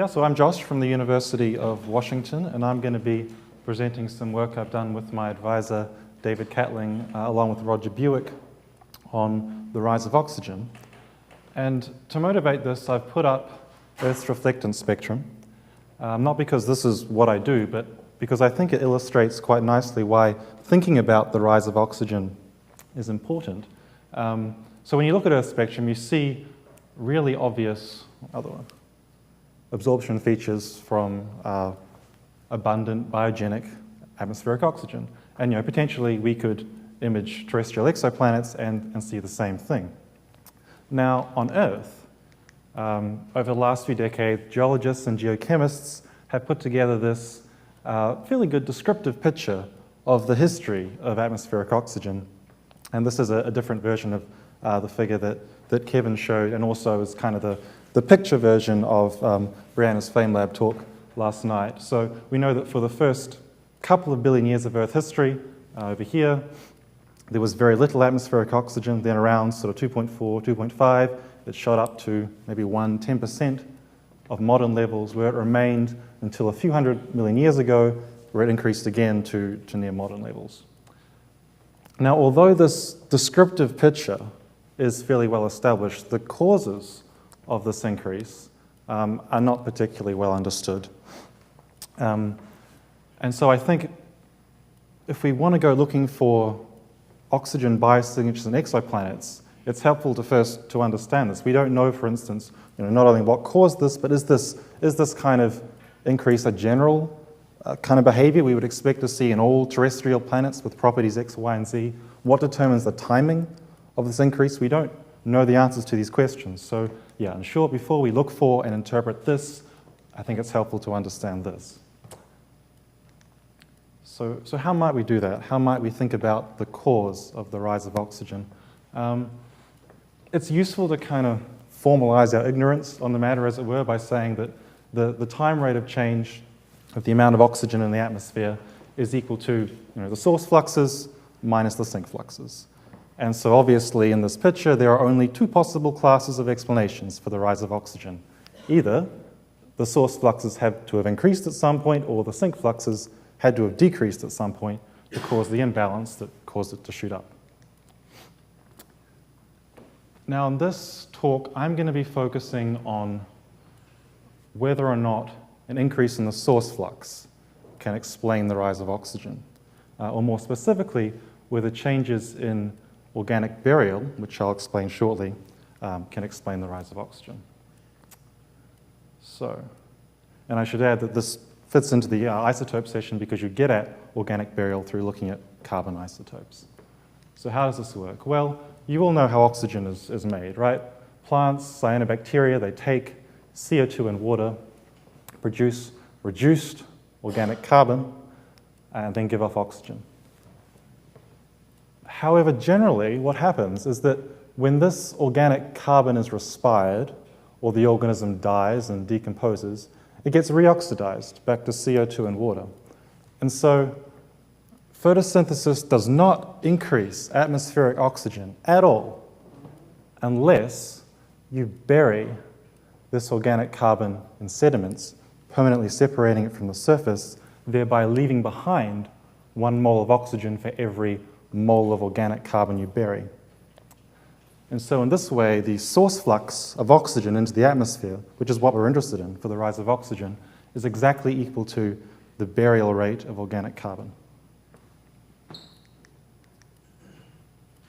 So I'm Josh from the University of Washington, and I'm going to be presenting some work I've done with my advisor, David Catling, along with Roger Buick, on the rise of oxygen. And to motivate this, I've put up Earth's reflectance spectrum, not because this is what I do, but because I think it illustrates quite nicely why thinking about the rise of oxygen is important. So when you look at Earth's spectrum, you see really obvious absorption features from abundant biogenic atmospheric oxygen. And potentially we could image terrestrial exoplanets and see the same thing. Now on Earth, over the last few decades, geologists and geochemists have put together this fairly good descriptive picture of the history of atmospheric oxygen. And this is a different version of the figure that Kevin showed, and also is kind of the picture version of Brianna's FameLab talk last night. So we know that for the first couple of billion years of Earth history, over here, there was very little atmospheric oxygen. Then around sort of 2.4, 2.5, it shot up to maybe 10% of modern levels, where it remained until a few hundred million years ago, where it increased again to near modern levels. Now, although this descriptive picture is fairly well established, the causes of this increase are not particularly well understood. And so I think if we want to go looking for oxygen biosignatures in exoplanets, it's helpful to understand this. We don't know, for instance, not only what caused this, but is this kind of increase a general kind of behavior we would expect to see in all terrestrial planets with properties X, Y, and Z? What determines the timing of this increase? We don't know the answers to these questions. So yeah, in short, before we look for and interpret this, I think it's helpful to understand this. So how might we do that? How might we think about the cause of the rise of oxygen? It's useful to kind of formalize our ignorance on the matter, as it were, by saying that the time rate of change of the amount of oxygen in the atmosphere is equal to the source fluxes minus the sink fluxes. And so obviously in this picture, there are only two possible classes of explanations for the rise of oxygen. Either the source fluxes had to have increased at some point, or the sink fluxes had to have decreased at some point to cause the imbalance that caused it to shoot up. Now in this talk, I'm going to be focusing on whether or not an increase in the source flux can explain the rise of oxygen, or more specifically, whether changes in organic burial, which I'll explain shortly, can explain the rise of oxygen. So, and I should add that this fits into the isotope session because you get at organic burial through looking at carbon isotopes. So how does this work? Well, you all know how oxygen is made, right? Plants, cyanobacteria, they take CO2 and water, produce reduced organic carbon, and then give off oxygen. However, generally, what happens is that when this organic carbon is respired, or the organism dies and decomposes, it gets reoxidized back to CO2 and water. And so photosynthesis does not increase atmospheric oxygen at all unless you bury this organic carbon in sediments, permanently separating it from the surface, thereby leaving behind 1 mole of oxygen for every mole of organic carbon you bury. And so in this way, the source flux of oxygen into the atmosphere, which is what we're interested in for the rise of oxygen, is exactly equal to the burial rate of organic carbon.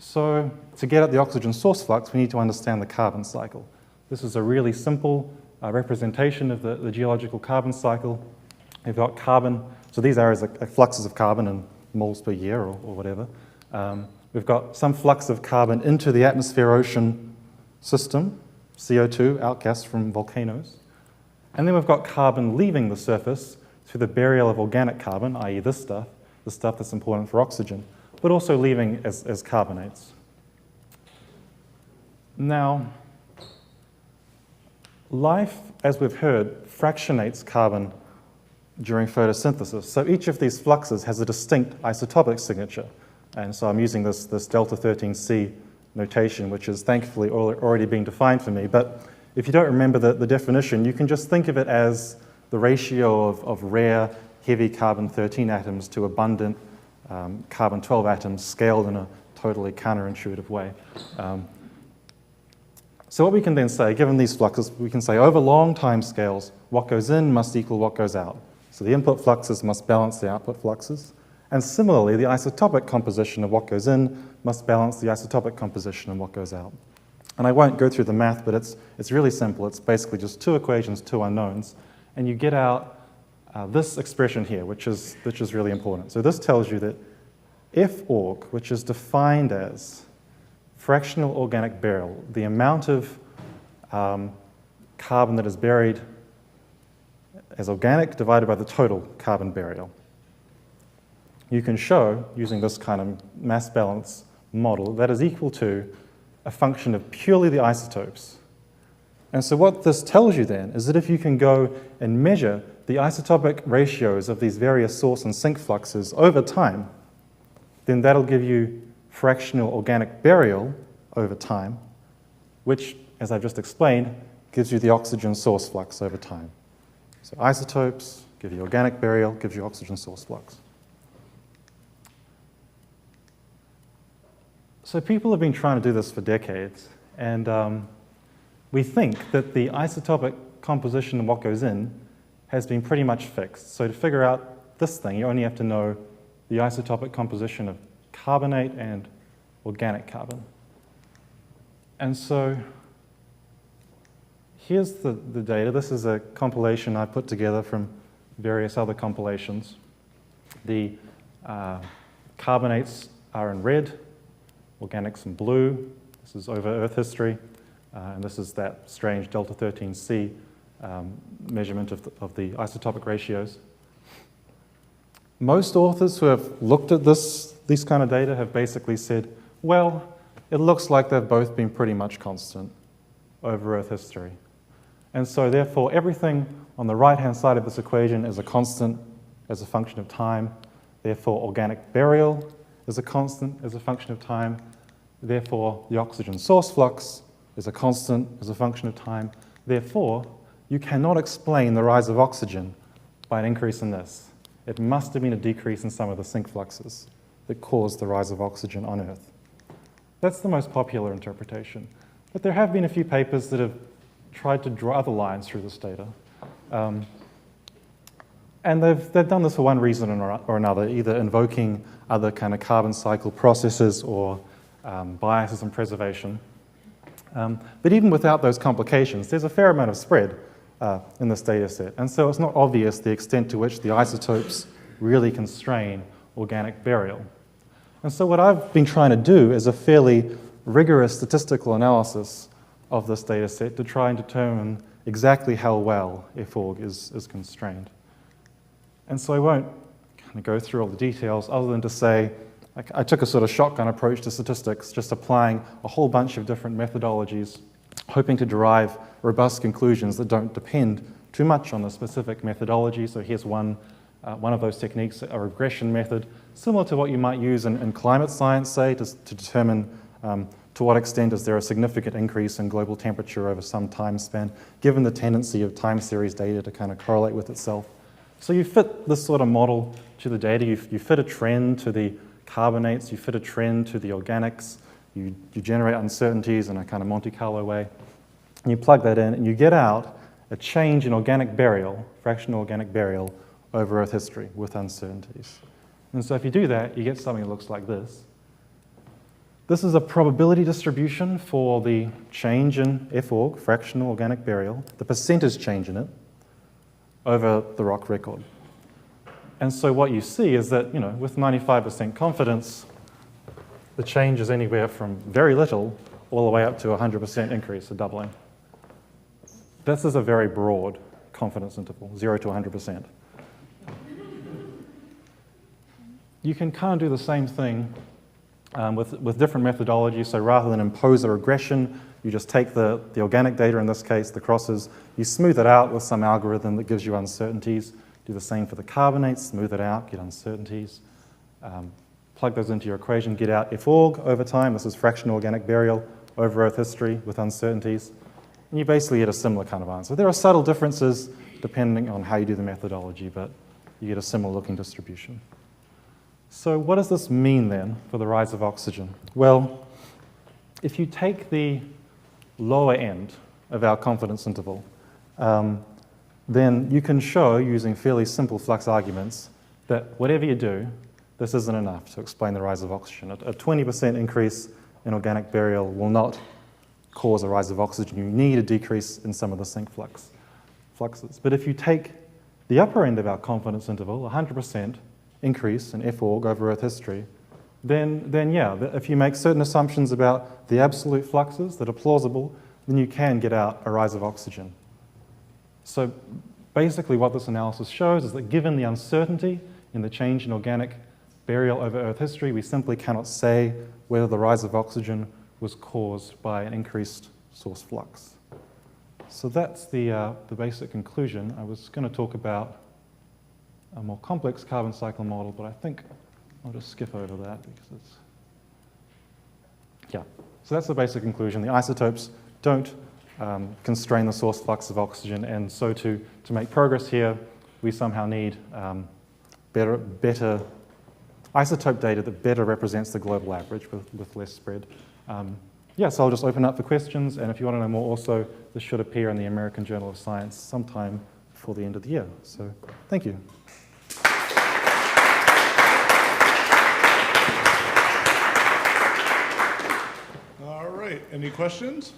So to get at the oxygen source flux, we need to understand the carbon cycle. This is a really simple representation of the geological carbon cycle. We've got carbon, so these areas are fluxes of carbon in moles per year or whatever. We've got some flux of carbon into the atmosphere-ocean system, CO2, outgassed from volcanoes. And then we've got carbon leaving the surface through the burial of organic carbon, i.e. this stuff, the stuff that's important for oxygen, but also leaving as carbonates. Now, life, as we've heard, fractionates carbon during photosynthesis. So each of these fluxes has a distinct isotopic signature. And so I'm using this delta 13C notation, which is thankfully already being defined for me. But If you don't remember the definition, you can just think of it as the ratio of rare, heavy carbon-13 atoms to abundant carbon-12 atoms scaled in a totally counterintuitive way. So what we can then say, given these fluxes, we can say over long time scales, what goes in must equal what goes out. So the input fluxes must balance the output fluxes. And similarly, the isotopic composition of what goes in must balance the isotopic composition of what goes out. And I won't go through the math, but it's really simple. It's basically just two equations, two unknowns. And you get out this expression here, which is really important. So this tells you that F_org, which is defined as fractional organic burial, the amount of carbon that is buried as organic divided by the total carbon burial. You can show, using this kind of mass balance model, that is equal to a function of purely the isotopes. And so what this tells you then is that if you can go and measure the isotopic ratios of these various source and sink fluxes over time, then that'll give you fractional organic burial over time, which, as I've just explained, gives you the oxygen source flux over time. So isotopes give you organic burial, gives you oxygen source flux. So people have been trying to do this for decades, and we think that the isotopic composition of what goes in has been pretty much fixed. So to figure out this thing, you only have to know the isotopic composition of carbonate and organic carbon. And so here's the data. This is a compilation I put together from various other compilations. The carbonates are in red, organics in blue. This is over Earth history, and this is that strange delta 13C measurement of the isotopic ratios. Most authors who have looked at these kind of data have basically said, well, it looks like they've both been pretty much constant over Earth history. And so therefore, everything on the right-hand side of this equation is a constant as a function of time. Therefore, organic burial is a constant as a function of time. Therefore, the oxygen source flux is a constant as a function of time. Therefore, you cannot explain the rise of oxygen by an increase in this. It must have been a decrease in some of the sink fluxes that caused the rise of oxygen on Earth. That's the most popular interpretation. But there have been a few papers that have tried to draw other lines through this data. And they've done this for one reason or another, either invoking other kind of carbon cycle processes or biases in preservation. But even without those complications, there's a fair amount of spread in this data set. And so it's not obvious the extent to which the isotopes really constrain organic burial. And so what I've been trying to do is a fairly rigorous statistical analysis of this data set to try and determine exactly how well F_org is constrained. And so I won't kind of go through all the details other than to say I took a sort of shotgun approach to statistics, just applying a whole bunch of different methodologies, hoping to derive robust conclusions that don't depend too much on the specific methodology. So here's one of those techniques, a regression method, similar to what you might use in climate science, say, to determine to what extent is there a significant increase in global temperature over some time span, given the tendency of time series data to kind of correlate with itself. So you fit this sort of model to the data, you fit a trend to the carbonates, you fit a trend to the organics, you generate uncertainties in a kind of Monte Carlo way, and you plug that in and you get out a change in organic burial, fractional organic burial, over Earth history with uncertainties. And so if you do that, you get something that looks like this. This is a probability distribution for the change in F_org, fractional organic burial, the percentage change in it, over the rock record. And so what you see is that, with 95% confidence, the change is anywhere from very little all the way up to 100% increase, a doubling. This is a very broad confidence interval, 0 to 100%. You can kind of do the same thing with different methodologies. So rather than impose a regression, you just take the organic data, in this case, the crosses, you smooth it out with some algorithm that gives you uncertainties. Do the same for the carbonates, smooth it out, get uncertainties. Plug those into your equation, get out F_org over time. This is fractional organic burial over Earth history with uncertainties. and you basically get a similar kind of answer. There are subtle differences depending on how you do the methodology, but you get a similar looking distribution. So what does this mean then for the rise of oxygen? Well, if you take the lower end of our confidence interval, then you can show, using fairly simple flux arguments, that whatever you do, this isn't enough to explain the rise of oxygen. A 20% increase in organic burial will not cause a rise of oxygen. You need a decrease in some of the sink fluxes. But if you take the upper end of our confidence interval, 100% increase in F-org over Earth history, then yeah, if you make certain assumptions about the absolute fluxes that are plausible, then you can get out a rise of oxygen. So basically what this analysis shows is that given the uncertainty in the change in organic burial over Earth history, we simply cannot say whether the rise of oxygen was caused by an increased source flux. So that's the basic conclusion. I was going to talk about a more complex carbon cycle model, but I think I'll just skip over that because it's... Yeah, so that's the basic conclusion. The isotopes don't constrain the source flux of oxygen, and so to make progress here, we somehow need better isotope data that better represents the global average with less spread. Yeah, so I'll just open up for questions, and if you want to know more also, this should appear in the American Journal of Science sometime before the end of the year. So thank you. All right, any questions?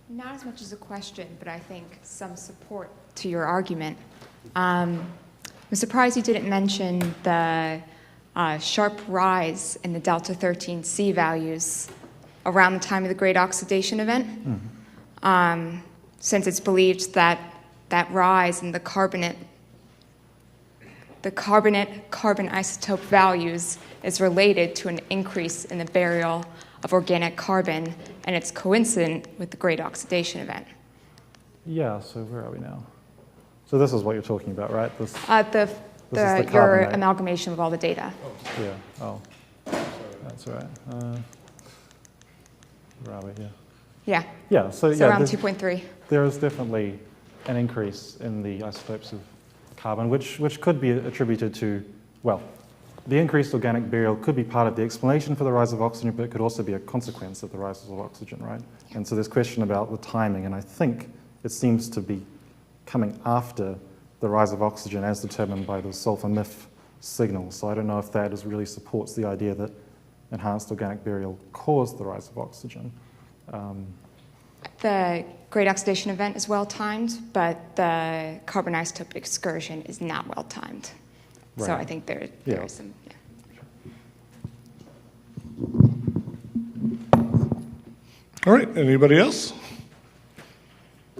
Not as much as a question, but I think some support to your argument. I'm surprised you didn't mention the sharp rise in the delta 13C values around the time of the Great Oxidation Event, since it's believed that that rise in the carbon isotope values is related to an increase in the burial of organic carbon, and it's coincident with the Great Oxidation Event. Yeah, so where are we now? So this is what you're talking about, right? This is Your carbonate. amalgamation of all the data. Yeah, oh, that's all right. Where are we here? Yeah. Yeah, so yeah, around 2.3. there is definitely an increase in the isotopes of carbon, which could be attributed to, well, the increased organic burial could be part of the explanation for the rise of oxygen, but it could also be a consequence of the rise of oxygen, right? And so there's question about the timing, and I think it seems to be coming after the rise of oxygen as determined by the sulfur MIF signal. So I don't know if that really supports the idea that enhanced organic burial caused the rise of oxygen. The Great Oxidation Event is well timed, but the carbon isotope excursion is not well timed. Right. So I think there is some. Yeah. All right, anybody else?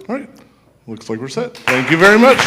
All right, looks like we're set. Thank you very much.